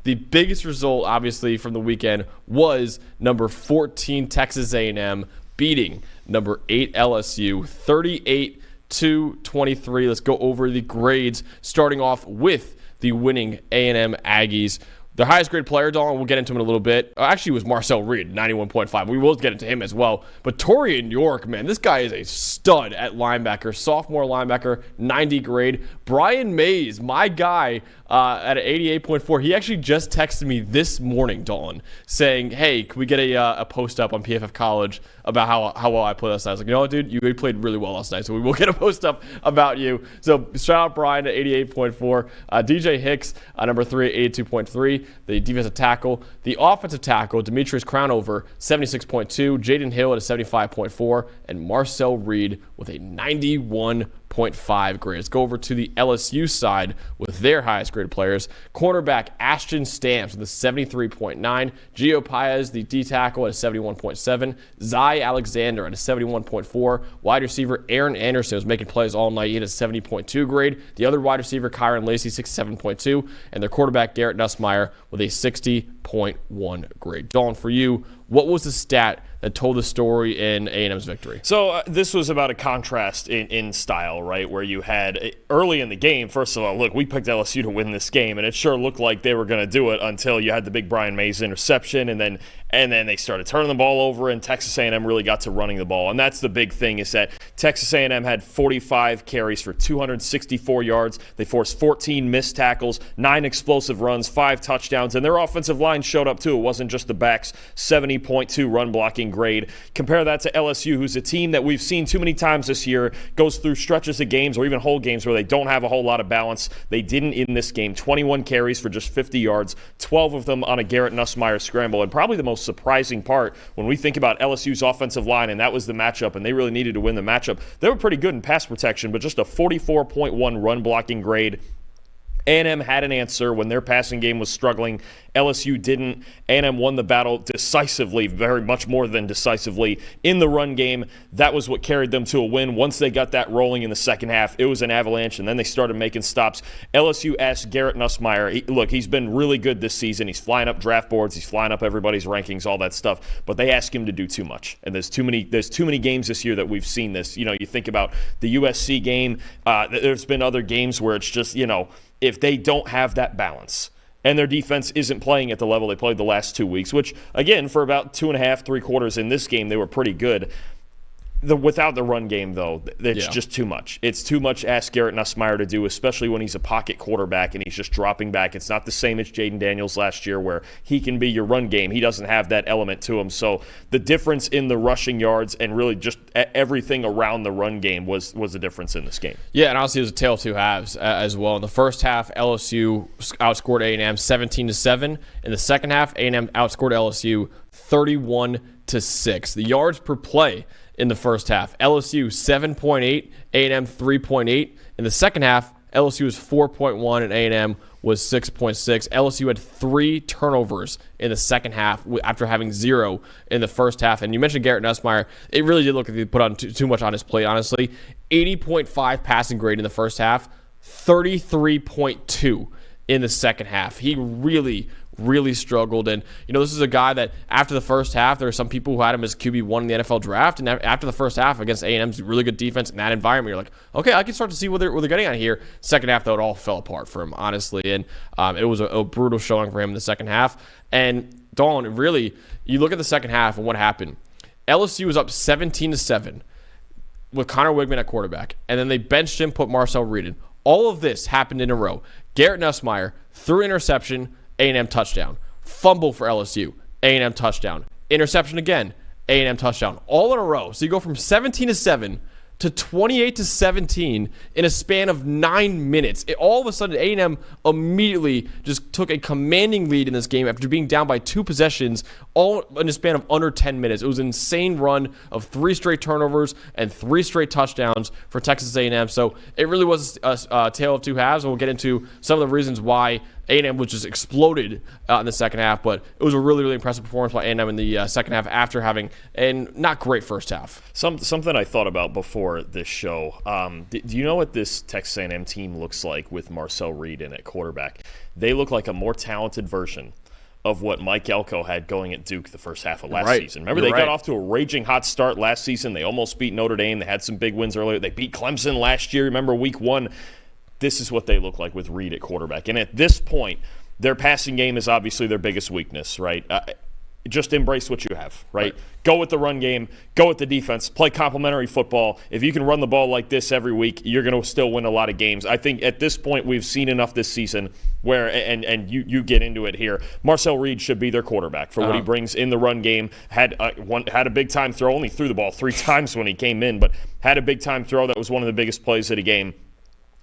The biggest result, obviously, from the weekend was number 14 Texas A&M beating number 8 LSU 38-23. Let's go over the grades, starting off with the winning A&M Aggies. Their highest grade player, Dalton, we'll get into him in a little bit. Actually, it was Marcel Reed, 91.5. We will get into him as well. But Torian York, man, this guy is a stud at linebacker. Sophomore linebacker, 90 grade. Brian Mays, my guy, at an 88.4. He actually just texted me this morning, Dalton, saying, hey, can we get a post up on PFF College about how well I played last night? I was like, you know what, dude? You played really well last night, so we will get a post up about you. So shout out Brian at 88.4. DJ Hicks, number 3 at 82.3. The defensive tackle. The offensive tackle, Demetrius Crownover, 76.2. Jaden Hill at a 75.4. And Marcel Reed with a 91.5 grade. Let's go over to the LSU side with their highest graded players. Cornerback Ashton Stamps with a 73.9. Gio Paez, the D tackle, at a 71.7. Zai Alexander at a 71.4. Wide receiver Aaron Anderson was making plays all night. He had a 70.2 grade. The other wide receiver Kyron Lacey, 67.2. And their quarterback Garrett Nussmeier with a 60.1 grade. Dawn, for you, what was the stat that told the story in A&M's victory? So this was about a contrast in style, right, where you had early in the game, first of all, look, we picked LSU to win this game, and it sure looked like they were going to do it until you had the big Brian Mays interception, and then they started turning the ball over, and Texas A&M really got to running the ball. And that's the big thing, is that Texas A&M had 45 carries for 264 yards. They forced 14 missed tackles, 9 explosive runs, 5 touchdowns, and their offensive line showed up too. It wasn't just the backs. 70.2 run blocking grade. Compare that to LSU, who's a team that we've seen too many times this year, goes through stretches of games or even whole games where they don't have a whole lot of balance. They didn't in this game. 21 carries for just 50 yards, 12 of them on a Garrett Nussmeier scramble. And probably the most surprising part when we think about LSU's offensive line, and that was the matchup, and they really needed to win the matchup. They were pretty good in pass protection, but just a 44.1 run blocking grade. A&M had an answer when their passing game was struggling. LSU didn't. A&M won the battle decisively, very much more than decisively, in the run game. That was what carried them to a win. Once they got that rolling in the second half, it was an avalanche, and then they started making stops. LSU asked Garrett Nussmeier, look, he's been really good this season. He's flying up draft boards. He's flying up everybody's rankings, all that stuff. But they ask him to do too much. And there's too many games this year that we've seen this. You know, you think about the USC game. There's been other games where it's just, if they don't have that balance and their defense isn't playing at the level they played the last 2 weeks, which, again, for about 2.5, 3 quarters in this game, they were pretty good. Without the run game, though, it's just too much. It's too much to ask Garrett Nussmeier to do, especially when he's a pocket quarterback and he's just dropping back. It's not the same as Jaden Daniels last year where he can be your run game. He doesn't have that element to him. So the difference in the rushing yards and really just everything around the run game was the difference in this game. Yeah, and honestly, it was a tale of two halves as well. In the first half, LSU outscored A&M 17-7. In the second half, A&M outscored LSU 31-6. The yards per play in the first half, LSU 7.8, A&M 3.8. In the second half, LSU was 4.1 and A&M was 6.6. LSU had 3 turnovers in the second half after having 0 in the first half. And you mentioned Garrett Nussmeier. It really did look like he put on too much on his plate, honestly. 80.5 passing grade in the first half, 33.2 in the second half. He really struggled. And, this is a guy that after the first half, there are some people who had him as QB1 in the NFL draft. And after the first half against A&M's really good defense in that environment, you're like, okay, I can start to see what they're getting on here. Second half, though, it all fell apart for him, honestly. And it was a brutal showing for him in the second half. And, Dawn, really, you look at the second half and what happened. LSU was up 17-7 with Connor Wigman at quarterback. And then they benched him, put Marcel Reed in. All of this happened in a row. Garrett Nussmeier threw interception, A&M touchdown. Fumble for LSU, A&M touchdown. Interception again, A&M touchdown. All in a row. So you go from 17-7 to 28-17 in a span of 9 minutes. All of a sudden, A&M immediately just took a commanding lead in this game after being down by 2 possessions, all in a span of under 10 minutes. It was an insane run of 3 straight turnovers and 3 straight touchdowns for Texas A&M. So it really was a tale of two halves, and we'll get into some of the reasons why A&M was just exploded in the second half, but it was a really, really impressive performance by A&M in the second half after having a not great first half. Something I thought about before this show. Do you know what this Texas A&M team looks like with Marcel Reed in at quarterback? They look like a more talented version of what Mike Elko had going at Duke the first half of last season. Remember, they got off to a raging hot start last season. They almost beat Notre Dame. They had some big wins earlier. They beat Clemson last year. Remember week 1? This is what they look like with Reed at quarterback. And at this point, their passing game is obviously their biggest weakness, right? Just embrace what you have, right? Go with the run game. Go with the defense. Play complementary football. If you can run the ball like this every week, you're going to still win a lot of games. I think at this point we've seen enough this season where, and you get into it here, Marcel Reed should be their quarterback for what he brings in the run game. Had a big-time throw. Only threw the ball 3 times when he came in, but had a big-time throw. That was one of the biggest plays of the game.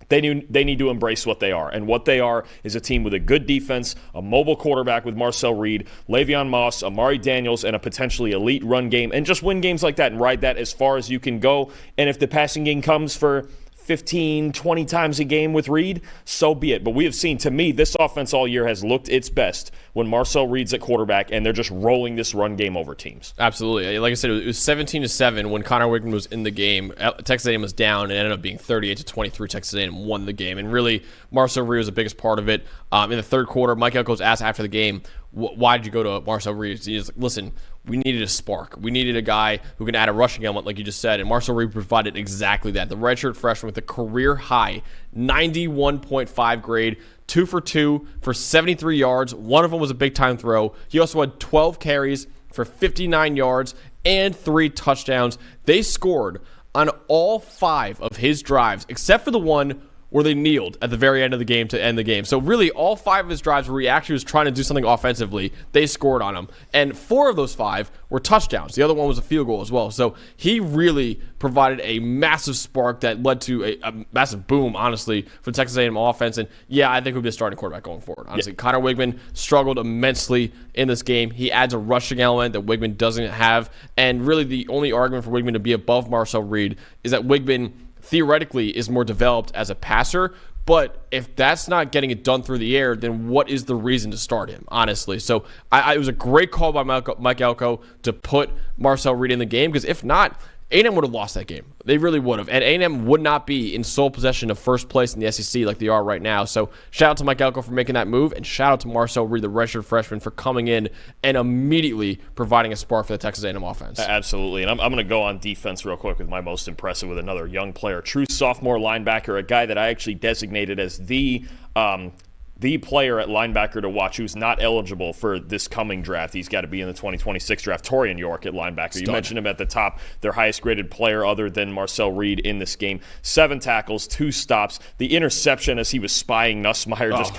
They need to embrace what they are. And what they are is a team with a good defense, a mobile quarterback with Marcel Reed, Le'Veon Moss, Amari Daniels, and a potentially elite run game. And just win games like that and ride that as far as you can go. And if the passing game comes for 15, 20 times a game with Reed, so be it. But we have seen, to me, this offense all year has looked its best when Marcel Reed's at quarterback and they're just rolling this run game over teams. Absolutely. Like I said, it was 17-7 when Connor Wigman was in the game. Texas A&M was down and it ended up being 38-23. Texas A&M won the game. And really, Marcel Reed was the biggest part of it. In the third quarter, Mike Elko was asked after the game, why did you go to Marcel Reed? He's like, listen, we needed a spark. We needed a guy who can add a rushing element, like you just said, and Marcel Reed provided exactly that. The redshirt freshman with a career-high 91.5 grade, 2 for 2 for 73 yards. One of them was a big-time throw. He also had 12 carries for 59 yards and 3 touchdowns. They scored on all 5 of his drives, except for the one where they kneeled at the very end of the game to end the game. So really, all 5 of his drives where he actually was trying to do something offensively, they scored on him. And 4 of those 5 were touchdowns. The other one was a field goal as well. So he really provided a massive spark that led to a massive boom, honestly, for the Texas A&M offense. And yeah, I think we'll be a starting quarterback going forward. Honestly, Connor Wigman struggled immensely in this game. He adds a rushing element that Wigman doesn't have. And really, the only argument for Wigman to be above Marcel Reed is that Wigman theoretically is more developed as a passer, but if that's not getting it done through the air, then what is the reason to start him, honestly? So it was a great call by Mike Elko to put Marcel Reed in the game, because if not, A&M would have lost that game. They really would have. And A&M would not be in sole possession of first place in the SEC like they are right now. So shout out to Mike Elko for making that move, and shout out to Marcel Reed, the redshirt freshman, for coming in and immediately providing a spark for the Texas A&M offense. Absolutely. And I'm going to go on defense real quick with my most impressive with another young player, true sophomore linebacker, a guy that I actually designated as the player at linebacker to watch who's not eligible for this coming draft. He's got to be in the 2026 draft. Torian York at linebacker. Stud. You mentioned him at the top, their highest graded player other than Marcel Reed in this game. 7 tackles, 2 stops. The interception as he was spying Nussmeier, just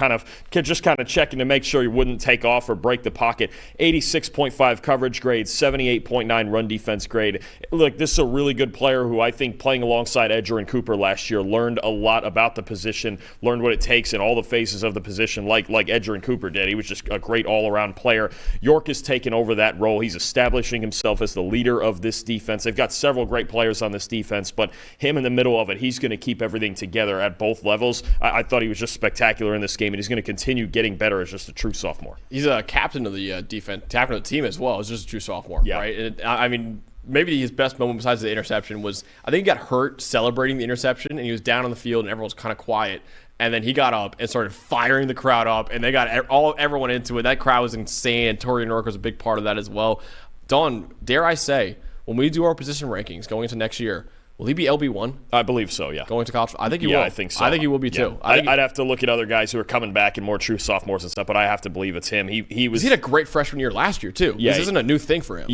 kind of checking to make sure he wouldn't take off or break the pocket. 86.5 coverage grade, 78.9 run defense grade. Look, this is a really good player who I think playing alongside Edgerrin Cooper last year learned a lot about the position, learned what it takes in all the phases of the position like Edgerrin Cooper did. He was just a great all-around player. York has taken over that role. He's establishing himself as the leader of this defense. They've got several great players on this defense, but him in the middle of it, he's going to keep everything together at both levels. I thought he was just spectacular in this game, and he's going to continue getting better as just a true sophomore. He's a captain of the defense, captain of the team as well. He's just a true sophomore, right? And I mean, maybe his best moment besides the interception was, I think he got hurt celebrating the interception, and he was down on the field, and everyone was kind of quiet. And then he got up and started firing the crowd up, and they got everyone into it. That crowd was insane, and Torian York was a big part of that as well. Don, dare I say, when we do our position rankings going into next year, will he be LB1? I believe so, yeah. Going to college? I think he will. Yeah, I think so. I think he will be too. I'd have to look at other guys who are coming back and more true sophomores and stuff, but I have to believe it's him. He had a great freshman year last year too. Yeah, this isn't a new thing for him.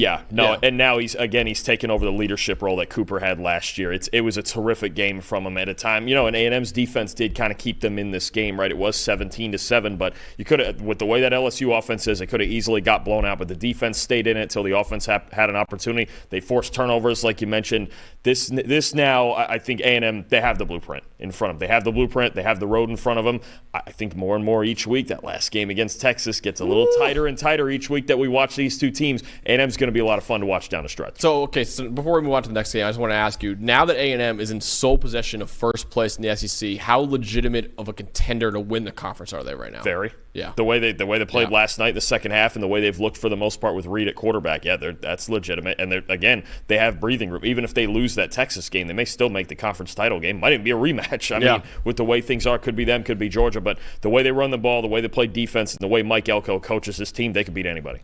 And now he's taken over the leadership role that Cooper had last year. It was a terrific game from him at a time. And A&M's defense did kind of keep them in this game, right? It was 17-7, but you could have, with the way that LSU offense is, it could have easily got blown out, but the defense stayed in it until the offense had an opportunity. They forced turnovers, like you mentioned. This this now, I think A&M, they have the blueprint in front of them. They have the blueprint. They have the road in front of them. I think more and more each week, that last game against Texas gets a little tighter and tighter each week that we watch these two teams. A&M's going to be a lot of fun to watch down the stretch. So before we move on to the next game, I just want to ask you, now that A&M is in sole possession of first place in the SEC, how legitimate of a contender to win the conference are they right now? Very. Yeah. The way they played last night, the second half, and the way they've looked for the most part with Reed at quarterback, that's legitimate. And they have breathing room. Even if they lose that Texas game, they may still make the conference title game. Might even be a rematch. I mean, with the way things are, could be them, could be Georgia. But the way they run the ball, the way they play defense, and the way Mike Elko coaches his team, they could beat anybody.